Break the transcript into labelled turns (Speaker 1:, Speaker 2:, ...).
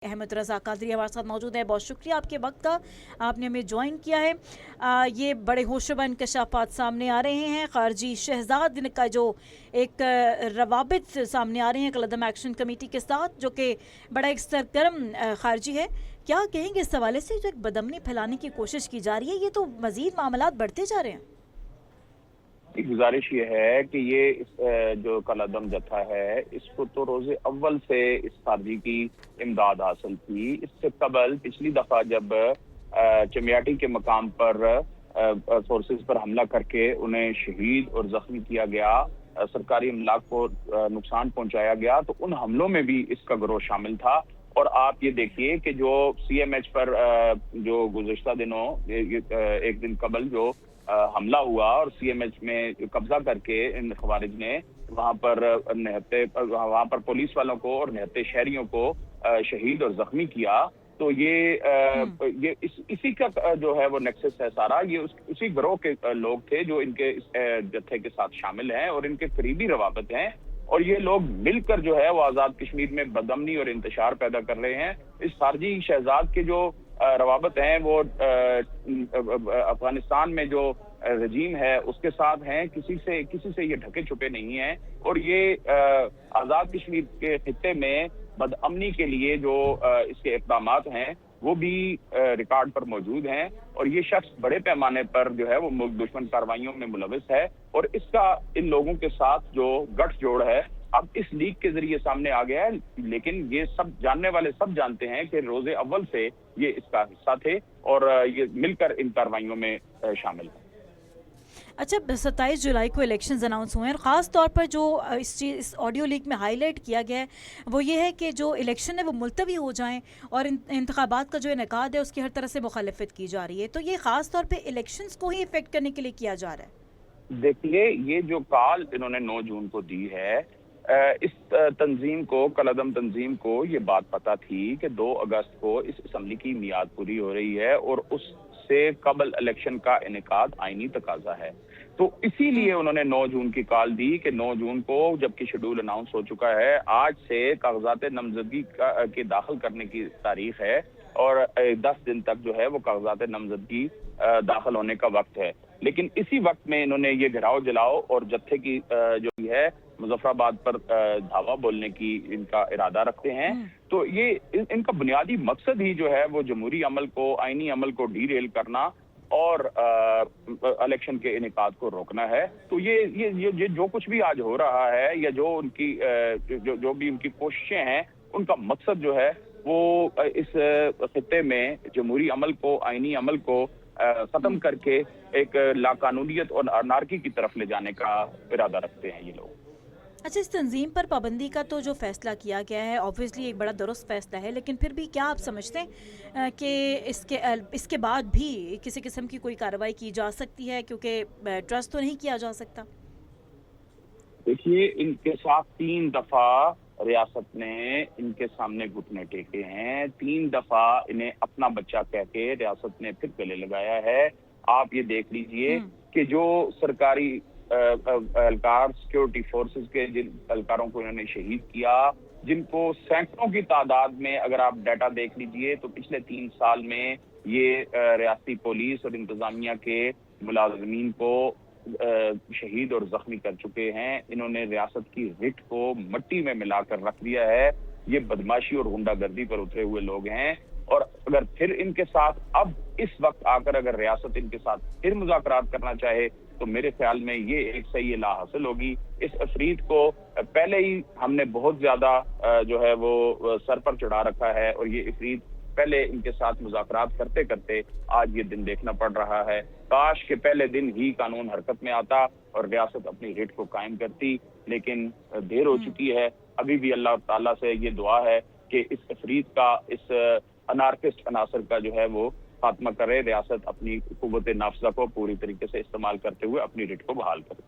Speaker 1: अहमद रज़ा कादरी हमारे साथ मौजूद है। बहुत शुक्रिया आपके वक्त का, आपने हमें ज्वाइन किया है। ये बड़े होशरुबा इंकशाफात सामने आ रहे हैं। खारजी शहजाद का जो एक रवाबित सामने आ रहे हैं कलअदम एक्शन कमेटी के साथ, जो कि बड़ा एक सरगर्म खारजी है। क्या कहेंगे इस हवाले से? जो एक बदअमनी फैलाने की कोशिश की जा रही है, ये तो मज़ीद मामलात बढ़ते जा रहे हैं।
Speaker 2: गुजारिश ये है कि ये जो कलअदम जत्था है, इसको तो रोजे अव्वल से इस खारजी की इमदाद हासिल थी। इससे कबल पिछली दफा जब चमियाटी के मकाम पर फोर्सेस पर हमला करके उन्हें शहीद और जख्मी किया गया, सरकारी इमलाक को नुकसान पहुंचाया गया, तो उन हमलों में भी इसका गिरोह शामिल था। और आप ये देखिए कि जो CMH पर जो गुज़िश्ता दिनों एक दिन कबल जो हमला हुआ और CMH में कब्जा करके इन खवारिज ने वहां पर पुलिस वालों को और निहत्ते शहरियों को शहीद और जख्मी किया, तो ये इसी का जो है वो नेक्सस है सारा। ये उसी गिरोह के लोग थे जो इनके जत्थे के साथ शामिल हैं और इनके करीबी रवाबत हैं, और ये लोग मिलकर जो है वो आजाद कश्मीर में बदअमनी और इंतशार पैदा कर रहे हैं। इस खारजी शहजाद के जो रवाबत हैं वो अफगानिस्तान में जो रजीम है उसके साथ हैं, किसी से ये ढके छुपे नहीं हैं। और ये आजाद कश्मीर के खित्ते में बदअमनी के लिए जो इसके इक़दामात हैं वो भी रिकॉर्ड पर मौजूद हैं, और ये शख्स बड़े पैमाने पर जो है वो मुल्क दुश्मन कार्रवाइयों में मुलविस है। और इसका इन लोगों के साथ जो गठजोड़ है अब इस लीग के जरिए सामने आ गया है, लेकिन ये सब जानने वाले सब जानते हैं कि रोजे अव्वल से ये इसका हिस्सा थे और ये मिलकर इन कार्रवाइयों में शामिल है।
Speaker 1: अच्छा, 27 जुलाई को इलेक्शंस अनाउंस हुए हैं, और ख़ास तौर पर जो इस ऑडियो लीक में हाईलाइट किया गया है वो ये है कि जो इलेक्शन है वो मुलतवी हो जाएं, और इंतखाबात का जो इनेकाद है उसकी हर तरह से मुखालिफत की जा रही है। तो ये ख़ास तौर पे इलेक्शंस को ही इफेक्ट करने के लिए किया जा रहा है।
Speaker 2: देखिए, ये जो कॉल इन्होंने 9 जून को दी है, इस तंजीम को, कलअदम तंजीम को ये बात पता थी कि 2 अगस्त को इस असम्बली की मियाद पूरी हो रही है और उससे कबल इलेक्शन का इनेकाद आईनी तकाजा है। तो इसीलिए उन्होंने 9 जून की कॉल दी कि 9 जून को जबकि शेड्यूल अनाउंस हो चुका है, आज से कागजात नामजदगी के दाखिल करने की तारीख है और 10 दिन तक जो है वो कागजात नामजदगी दाखिल होने का वक्त है। लेकिन इसी वक्त में इन्होंने ये घेराव जलाओ और जत्थे की जो है मुजफ्फराबाद पर धावा बोलने की इनका इरादा रखते हैं। तो ये इनका बुनियादी मकसद ही जो है वो जमहूरी अमल को, आईनी अमल को डीरेल करना और इलेक्शन के इनेकाद को रोकना है। तो ये जो कुछ भी आज हो रहा है या जो उनकी जो भी उनकी कोशिशें हैं, उनका मकसद जो है वो इस खित्ते में जमहूरी अमल को, आईनी अमल को खत्म करके एक लाकानूनियत और अनार्की की तरफ ले जाने का इरादा रखते हैं ये लोग।
Speaker 1: अच्छा, इस तंजीम पर पाबंदी का तो जो फैसला किया गया है ऑब्वियसली एक बड़ा दुरुस्त फैसला है, लेकिन फिर भी क्या आप समझते हैं कि इसके बाद भी किसी किस्म की कोई कार्रवाई की जा सकती है, क्योंकि ट्रस्ट तो नहीं किया जा सकता?
Speaker 2: देखिए, इनके साथ 3 दफा रियासत ने इनके सामने घुटने टेके हैं, 3 दफा इन्हें अपना बच्चा कह के रियासत ने फिर गले लगाया है। आप ये देख लीजिए कि जो सरकारी एहलकार, सिक्योरिटी फोर्सेस के जिन एहलकारों को इन्होंने शहीद किया, जिनको सैकड़ों की तादाद में अगर आप डाटा देख लीजिए तो पिछले 3 साल में ये रियासती पुलिस और इंतजामिया के मुलाजमीन को शहीद और जख्मी कर चुके हैं। इन्होंने रियासत की रिट को मट्टी में मिलाकर रख दिया है। ये बदमाशी और गुंडागर्दी पर उतरे हुए लोग हैं, और अगर फिर इनके साथ अब इस वक्त आकर अगर रियासत इनके साथ फिर मुज़ाकरात करना चाहे तो मेरे ख्याल में ये एक सही इलाह हासिल होगी। इस अफरीद को पहले ही हमने बहुत ज्यादा जो है वो सर पर चढ़ा रखा है, और ये अफरीद पहले इनके साथ मुज़ाकरात करते करते आज ये दिन देखना पड़ रहा है। काश के पहले दिन ही कानून हरकत में आता और रियासत अपनी रेट को कायम करती, लेकिन देर हो चुकी है। अभी भी अल्लाह ताला से ये दुआ है कि इस अफरीद का, इस अनार्किस्ट अनासर का जो है वो खात्मा करे, रियासत अपनी कुव्वत नाफज़ा को पूरी तरीके से इस्तेमाल करते हुए अपनी रिट को बहाल करे।